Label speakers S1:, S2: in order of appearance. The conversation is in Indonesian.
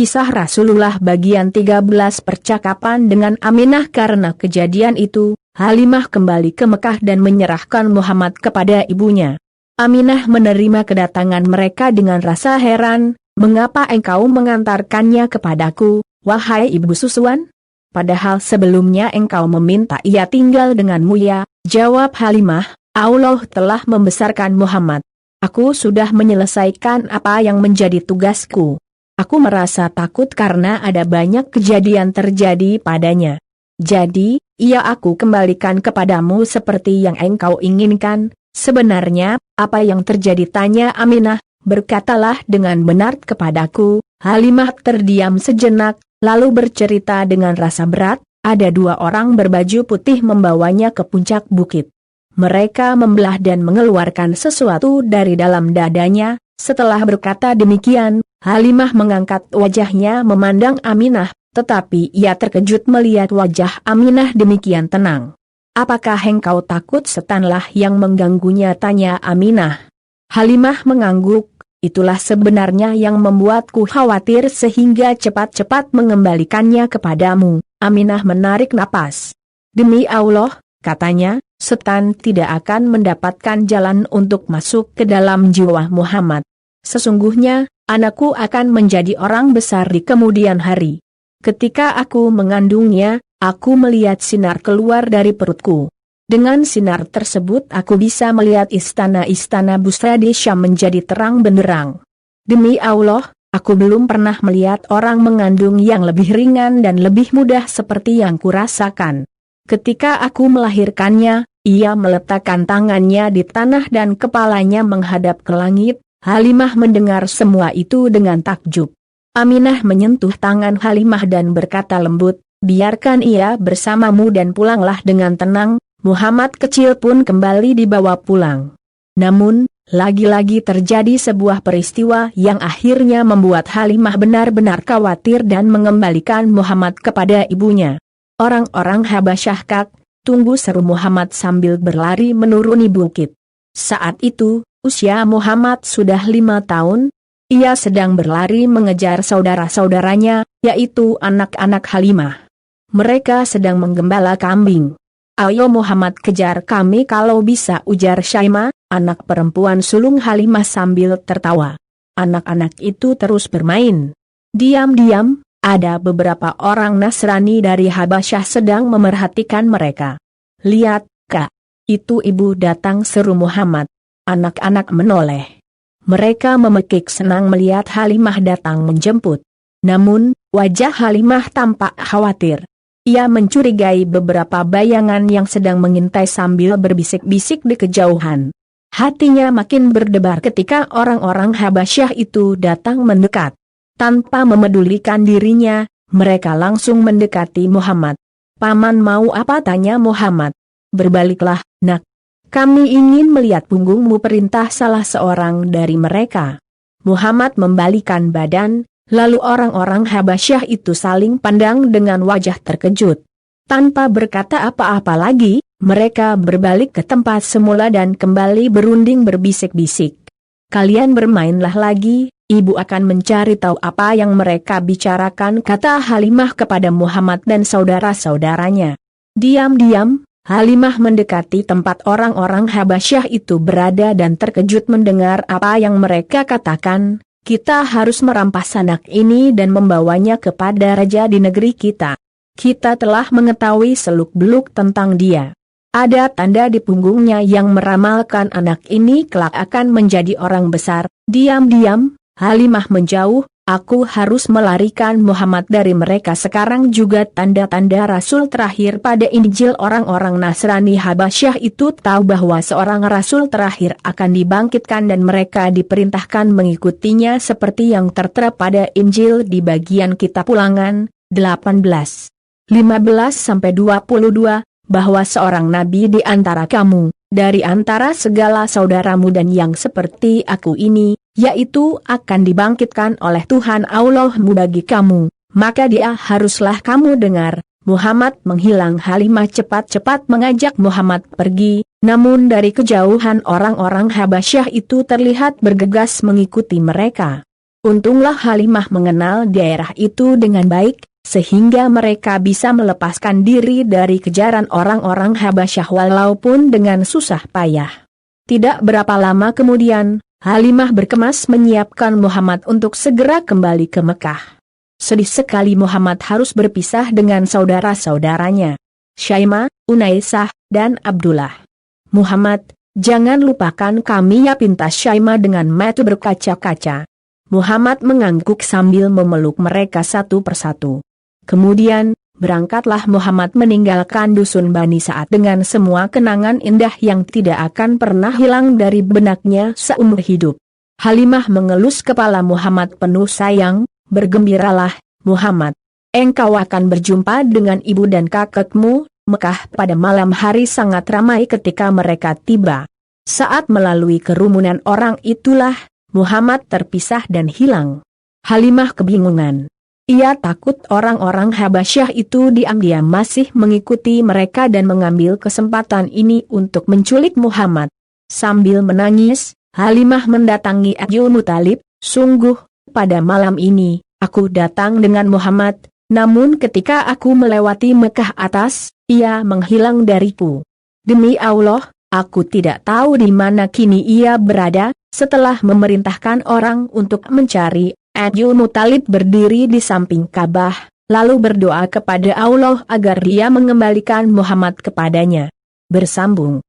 S1: Kisah Rasulullah bagian 13. Percakapan dengan Aminah. Karena kejadian itu, Halimah kembali ke Mekah dan menyerahkan Muhammad kepada ibunya. Aminah menerima kedatangan mereka dengan rasa heran. "Mengapa engkau mengantarkannya kepadaku, wahai ibu susuan? Padahal sebelumnya engkau meminta ia tinggal denganmu." "Ya," jawab Halimah, "Allah telah membesarkan Muhammad. Aku sudah menyelesaikan apa yang menjadi tugasku. Aku merasa takut karena ada banyak kejadian terjadi padanya. Jadi, ia aku kembalikan kepadamu seperti yang engkau inginkan." "Sebenarnya, apa yang terjadi?" tanya Aminah. "Berkatalah dengan benar kepadaku." Halimah terdiam sejenak, lalu bercerita dengan rasa berat. Ada 2 orang berbaju putih membawanya ke puncak bukit. Mereka membelah dan mengeluarkan sesuatu dari dalam dadanya. Setelah berkata demikian, Halimah mengangkat wajahnya memandang Aminah, tetapi ia terkejut melihat wajah Aminah demikian tenang. "Apakah engkau takut setanlah yang mengganggunya?" tanya Aminah. Halimah mengangguk. "Itulah sebenarnya yang membuatku khawatir sehingga cepat-cepat mengembalikannya kepadamu." Aminah menarik napas. "Demi Allah," katanya, "setan tidak akan mendapatkan jalan untuk masuk ke dalam jiwa Muhammad. Sesungguhnya, anakku akan menjadi orang besar di kemudian hari. Ketika aku mengandungnya, aku melihat sinar keluar dari perutku. Dengan sinar tersebut aku bisa melihat istana-istana Busra di Syam menjadi terang benderang. Demi Allah, aku belum pernah melihat orang mengandung yang lebih ringan dan lebih mudah seperti yang kurasakan. Ketika aku melahirkannya, ia meletakkan tangannya di tanah dan kepalanya menghadap ke langit." Halimah mendengar semua itu dengan takjub. Aminah menyentuh tangan Halimah dan berkata lembut, "Biarkan ia bersamamu dan pulanglah dengan tenang." Muhammad kecil pun kembali dibawa pulang. Namun, lagi-lagi terjadi sebuah peristiwa yang akhirnya membuat Halimah benar-benar khawatir dan mengembalikan Muhammad kepada ibunya. "Orang-orang Habasyah, Kak, tunggu!" seru Muhammad sambil berlari menuruni bukit. Saat itu, usia Muhammad sudah 5 tahun. Ia sedang berlari mengejar saudara-saudaranya, yaitu anak-anak Halimah. Mereka sedang menggembala kambing. "Ayo Muhammad, kejar kami kalau bisa," ujar Syaimah, anak perempuan sulung Halimah sambil tertawa. Anak-anak itu terus bermain. Diam-diam, ada beberapa orang Nasrani dari Habasyah sedang memerhatikan mereka. "Lihat, Kak, itu ibu datang," seru Muhammad. Anak-anak menoleh. Mereka memekik senang melihat Halimah datang menjemput. Namun, wajah Halimah tampak khawatir. Ia mencurigai beberapa bayangan yang sedang mengintai sambil berbisik-bisik di kejauhan. Hatinya makin berdebar ketika orang-orang Habasyah itu datang mendekat. Tanpa memedulikan dirinya, mereka langsung mendekati Muhammad. "Paman mau apa?" tanya Muhammad. "Berbaliklah, Nak. Kami ingin melihat punggungmu," perintah salah seorang dari mereka. Muhammad membalikan badan, lalu orang-orang Habasyah itu saling pandang dengan wajah terkejut. Tanpa berkata apa-apa lagi, mereka berbalik ke tempat semula dan kembali berunding berbisik-bisik. "Kalian bermainlah lagi, ibu akan mencari tahu apa yang mereka bicarakan," kata Halimah kepada Muhammad dan saudara-saudaranya. Diam-diam, Halimah mendekati tempat orang-orang Habasyah itu berada dan terkejut mendengar apa yang mereka katakan. "Kita harus merampas anak ini dan membawanya kepada raja di negeri kita. Kita telah mengetahui seluk-beluk tentang dia. Ada tanda di punggungnya yang meramalkan anak ini kelak akan menjadi orang besar." Diam-diam, Halimah menjauh. "Aku harus melarikan Muhammad dari mereka sekarang juga." Tanda-tanda Rasul terakhir pada Injil. Orang-orang Nasrani Habasyah itu tahu bahwa seorang Rasul terakhir akan dibangkitkan dan mereka diperintahkan mengikutinya seperti yang tertera pada Injil di bagian kitab Ulangan 18:15-22, bahwa seorang nabi di antara kamu, dari antara segala saudaramu dan yang seperti aku ini, yaitu akan dibangkitkan oleh Tuhan Allahmu bagi kamu, maka dia haruslah kamu dengar. Muhammad menghilang. Halimah cepat-cepat mengajak Muhammad pergi, namun dari kejauhan orang-orang Habasyah itu terlihat bergegas mengikuti mereka. Untunglah Halimah mengenal daerah itu dengan baik, sehingga mereka bisa melepaskan diri dari kejaran orang-orang Habasyah walaupun dengan susah payah. Tidak berapa lama kemudian, Halimah berkemas menyiapkan Muhammad untuk segera kembali ke Mekah. Sedih sekali Muhammad harus berpisah dengan saudara-saudaranya, Syaimah, Unaisah, dan Abdullah. "Muhammad, jangan lupakan kami," ya, pintas Syaimah dengan mata berkaca-kaca. Muhammad mengangguk sambil memeluk mereka satu persatu. Kemudian, berangkatlah Muhammad meninggalkan dusun Bani Sa'ad dengan semua kenangan indah yang tidak akan pernah hilang dari benaknya seumur hidup. Halimah mengelus kepala Muhammad penuh sayang, "Bergembiralah, Muhammad. Engkau akan berjumpa dengan ibu dan kakekmu." Mekah pada malam hari sangat ramai ketika mereka tiba. Saat melalui kerumunan orang itulah, Muhammad terpisah dan hilang. Halimah kebingungan. Ia takut orang-orang Habasyah itu diam-diam masih mengikuti mereka dan mengambil kesempatan ini untuk menculik Muhammad. Sambil menangis, Halimah mendatangi Abdul Muthalib. "Sungguh, pada malam ini, aku datang dengan Muhammad, namun ketika aku melewati Mekah atas, ia menghilang dariku. Demi Allah, aku tidak tahu di mana kini ia berada." Setelah memerintahkan orang untuk mencari, Abdul Muthalib berdiri di samping Ka'bah, lalu berdoa kepada Allah agar dia mengembalikan Muhammad kepadanya. Bersambung.